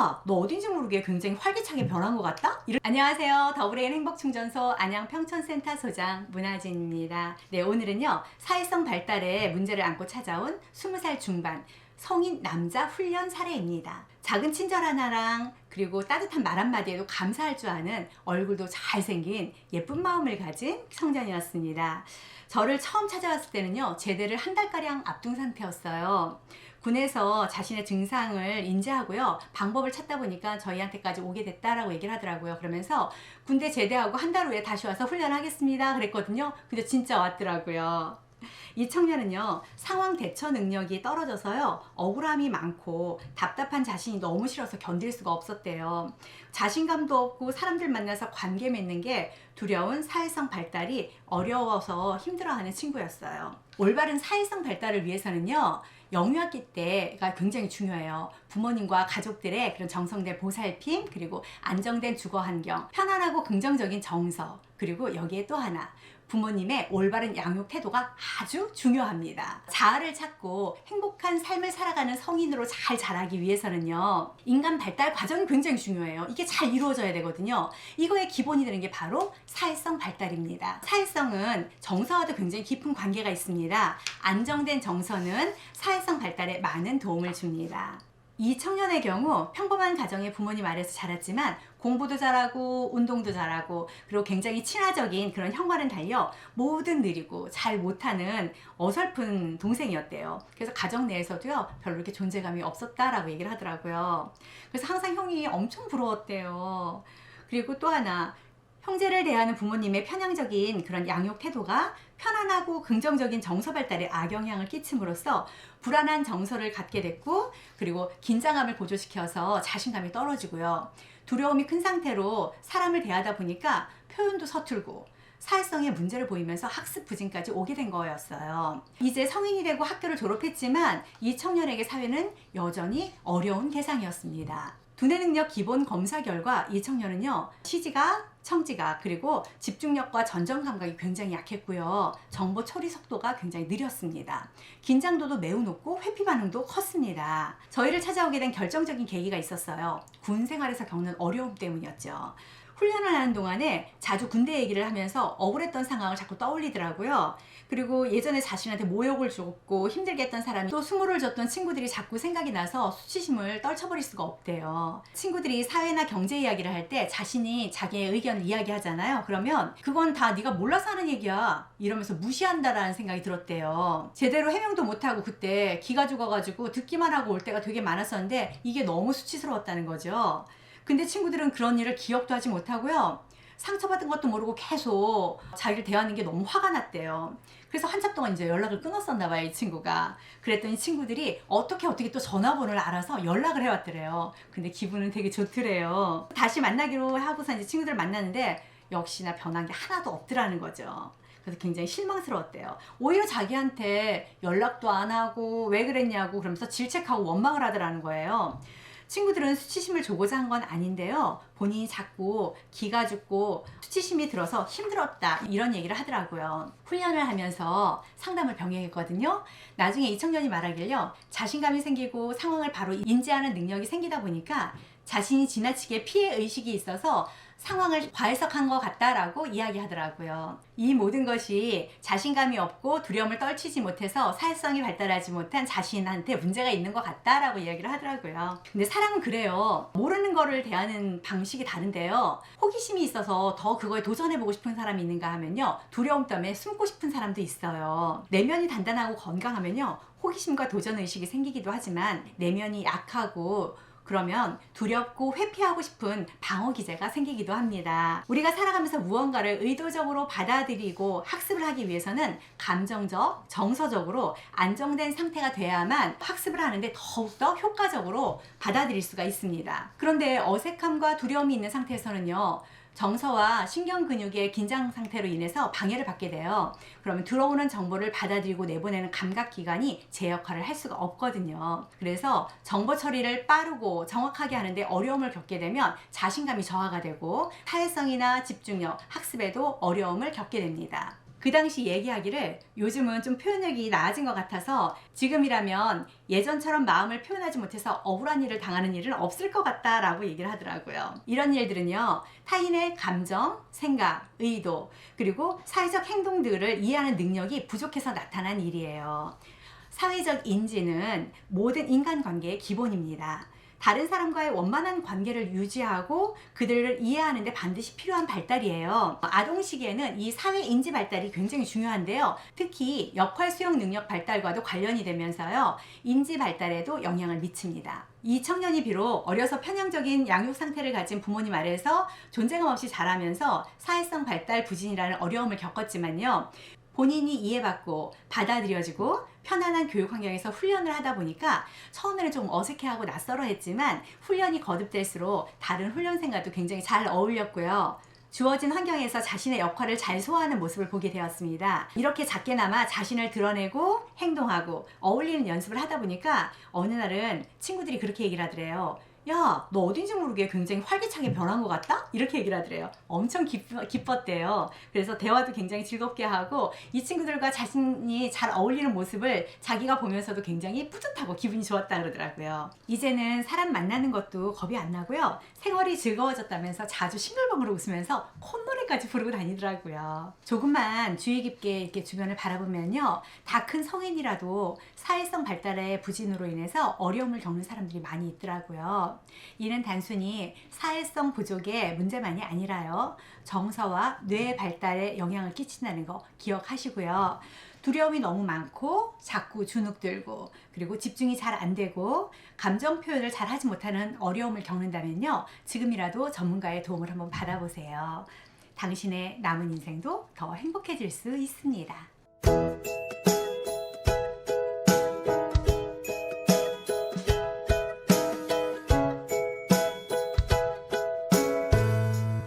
야, 너 어딘지 모르게 굉장히 활기차게 변한 것 같다? 안녕하세요. 더블AN 행복충전소 안양 평촌센터 소장 문하진입니다. 네, 오늘은요, 사회성 발달에 문제를 안고 찾아온 20살 중반 성인 남자 훈련 사례입니다. 작은 친절 하나랑 그리고 따뜻한 말 한마디에도 감사할 줄 아는 얼굴도 잘생긴 예쁜 마음을 가진 청년이었습니다. 저를 처음 찾아왔을 때는요, 제대를 한 달가량 앞둔 상태였어요. 군에서 자신의 증상을 인지하고요, 방법을 찾다 보니까 저희한테까지 오게 됐다라고 얘기를 하더라고요. 그러면서 군대 제대하고 한 달 후에 다시 와서 훈련하겠습니다 그랬거든요. 근데 진짜 왔더라고요. 이 청년은요, 상황 대처 능력이 떨어져서요, 억울함이 많고 답답한 자신이 너무 싫어서 견딜 수가 없었대요. 자신감도 없고 사람들 만나서 관계 맺는 게 두려운 사회성 발달이 어려워서 힘들어하는 친구였어요. 올바른 사회성 발달을 위해서는요, 영유아기 때가 굉장히 중요해요. 부모님과 가족들의 그런 정성된 보살핌, 그리고 안정된 주거 환경, 편안하고 긍정적인 정서, 그리고 여기에 또 하나, 부모님의 올바른 양육 태도가 아주 중요합니다. 자아를 찾고 행복한 삶을 살아가는 성인으로 잘 자라기 위해서는요, 인간 발달 과정이 굉장히 중요해요. 이게 잘 이루어져야 되거든요. 이거의 기본이 되는 게 바로 사회성 발달입니다. 사회성은 정서와도 굉장히 깊은 관계가 있습니다. 안정된 정서는 사회성 발달에 많은 도움을 줍니다. 이 청년의 경우 평범한 가정의 부모님 아래서 자랐지만 공부도 잘하고 운동도 잘하고 그리고 굉장히 친화적인 그런 형과는 달려 뭐든 느리고 잘 못하는 어설픈 동생이었대요. 그래서 가정 내에서도요, 별로 이렇게 존재감이 없었다라고 얘기를 하더라고요. 그래서 항상 형이 엄청 부러웠대요. 그리고 또 하나, 형제를 대하는 부모님의 편향적인 그런 양육 태도가 편안하고 긍정적인 정서 발달에 악영향을 끼침으로써 불안한 정서를 갖게 됐고, 그리고 긴장감을 고조시켜서 자신감이 떨어지고요, 두려움이 큰 상태로 사람을 대하다 보니까 표현도 서툴고 사회성에 문제를 보이면서 학습 부진까지 오게 된 거였어요. 이제 성인이 되고 학교를 졸업했지만 이 청년에게 사회는 여전히 어려운 대상이었습니다. 두뇌 능력 기본 검사 결과 이 청년은요, 시지각, 청지각, 그리고 집중력과 전정 감각이 굉장히 약했고요, 정보 처리 속도가 굉장히 느렸습니다. 긴장도도 매우 높고 회피 반응도 컸습니다. 저희를 찾아오게 된 결정적인 계기가 있었어요. 군 생활에서 겪는 어려움 때문이었죠. 훈련을 하는 동안에 자주 군대 얘기를 하면서 억울했던 상황을 자꾸 떠올리더라고요. 그리고 예전에 자신한테 모욕을 줬고 힘들게 했던 사람이 또 수모를 줬던 친구들이 자꾸 생각이 나서 수치심을 떨쳐버릴 수가 없대요. 친구들이 사회나 경제 이야기를 할 때 자신이 자기의 의견을 이야기하잖아요. 그러면 그건 다 네가 몰라서 하는 얘기야 이러면서 무시한다라는 생각이 들었대요. 제대로 해명도 못하고 그때 기가 죽어가지고 듣기만 하고 올 때가 되게 많았었는데 이게 너무 수치스러웠다는 거죠. 근데 친구들은 그런 일을 기억도 하지 못하고요, 상처받은 것도 모르고 계속 자기를 대하는 게 너무 화가 났대요. 그래서 한참 동안 이제 연락을 끊었었나 봐요, 이 친구가. 그랬더니 친구들이 어떻게 또 전화번호를 알아서 연락을 해왔더래요. 근데 기분은 되게 좋더래요. 다시 만나기로 하고서 이제 친구들을 만났는데 역시나 변한 게 하나도 없더라는 거죠. 그래서 굉장히 실망스러웠대요. 오히려 자기한테 연락도 안 하고 왜 그랬냐고 그러면서 질책하고 원망을 하더라는 거예요. 친구들은 수치심을 주고자 한 건 아닌데요, 본인이 자꾸 기가 죽고 수치심이 들어서 힘들었다 이런 얘기를 하더라고요. 훈련을 하면서 상담을 병행했거든요. 나중에 이 청년이 말하길요, 자신감이 생기고 상황을 바로 인지하는 능력이 생기다 보니까 자신이 지나치게 피해 의식이 있어서 상황을 과해석한 것 같다라고 이야기하더라고요. 이 모든 것이 자신감이 없고 두려움을 떨치지 못해서 사회성이 발달하지 못한 자신한테 문제가 있는 것 같다라고 이야기를 하더라고요. 근데 사람은 그래요. 모르는 거를 대하는 방식이 다른데요, 호기심이 있어서 더 그거에 도전해보고 싶은 사람이 있는가 하면요, 두려움 때문에 숨고 싶은 사람도 있어요. 내면이 단단하고 건강하면요, 호기심과 도전의식이 생기기도 하지만 내면이 약하고 그러면 두렵고 회피하고 싶은 방어 기제가 생기기도 합니다. 우리가 살아가면서 무언가를 의도적으로 받아들이고 학습을 하기 위해서는 감정적, 정서적으로 안정된 상태가 돼야만 학습을 하는데 더욱더 효과적으로 받아들일 수가 있습니다. 그런데 어색함과 두려움이 있는 상태에서는요, 정서와 신경 근육의 긴장 상태로 인해서 방해를 받게 돼요. 그러면 들어오는 정보를 받아들이고 내보내는 감각기관이 제 역할을 할 수가 없거든요. 그래서 정보 처리를 빠르고 정확하게 하는데 어려움을 겪게 되면 자신감이 저하가 되고 사회성이나 집중력, 학습에도 어려움을 겪게 됩니다. 그 당시 얘기하기를 요즘은 좀 표현력이 나아진 것 같아서 지금이라면 예전처럼 마음을 표현하지 못해서 억울한 일을 당하는 일은 없을 것 같다라고 얘기를 하더라고요. 이런 일들은요, 타인의 감정, 생각, 의도, 그리고 사회적 행동들을 이해하는 능력이 부족해서 나타난 일이에요. 사회적 인지는 모든 인간관계의 기본입니다. 다른 사람과의 원만한 관계를 유지하고 그들을 이해하는 데 반드시 필요한 발달이에요. 아동 시기에는 이 사회 인지 발달이 굉장히 중요한데요. 특히 역할 수용 능력 발달과도 관련이 되면서요. 인지 발달에도 영향을 미칩니다. 이 청년이 비록 어려서 편향적인 양육 상태를 가진 부모님 아래에서 존재감 없이 자라면서 사회성 발달 부진이라는 어려움을 겪었지만요. 본인이 이해받고 받아들여지고 편안한 교육 환경에서 훈련을 하다 보니까 처음에는 좀 어색해하고 낯설어 했지만 훈련이 거듭될수록 다른 훈련생과도 굉장히 잘 어울렸고요. 주어진 환경에서 자신의 역할을 잘 소화하는 모습을 보게 되었습니다. 이렇게 작게나마 자신을 드러내고 행동하고 어울리는 연습을 하다 보니까 어느 날은 친구들이 그렇게 얘기를 하더래요. 야, 너 어딘지 모르게 굉장히 활기차게 변한 것 같다? 이렇게 얘기를 하더래요. 엄청 기뻤대요. 그래서 대화도 굉장히 즐겁게 하고 이 친구들과 자신이 잘 어울리는 모습을 자기가 보면서도 굉장히 뿌듯하고 기분이 좋았다 그러더라고요. 이제는 사람 만나는 것도 겁이 안 나고요. 생활이 즐거워졌다면서 자주 싱글벙글 웃으면서 콧노래까지 부르고 다니더라고요. 조금만 주의 깊게 이렇게 주변을 바라보면요. 다 큰 성인이라도 사회성 발달의 부진으로 인해서 어려움을 겪는 사람들이 많이 있더라고요. 이는 단순히 사회성 부족의 문제만이 아니라요. 정서와 뇌 발달에 영향을 끼친다는 거 기억하시고요. 두려움이 너무 많고 자꾸 주눅 들고 그리고 집중이 잘 안 되고 감정 표현을 잘 하지 못하는 어려움을 겪는다면요. 지금이라도 전문가의 도움을 한번 받아보세요. 당신의 남은 인생도 더 행복해질 수 있습니다.